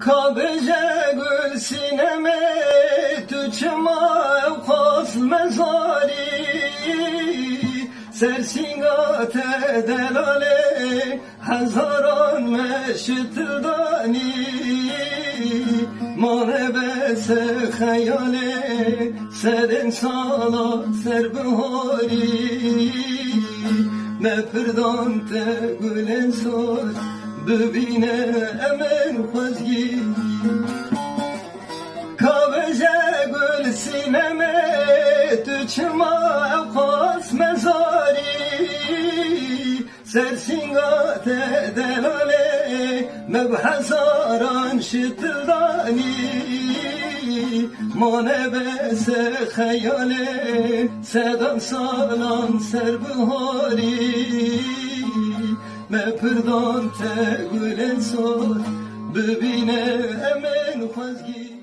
Kabece gül sineme tüçma kas mezari Sersingate delale hazaran meştildani Mane bese hayale seden sala serbihari Mepirdan te gülen sor bibine emen khozgi Kabece gül sineme tüçma kas mezari Sersingate delale mebhazaran şitildani Mane bese hayale sedan salan serbihari Mepirdan te gülen sor bibine emen khozgi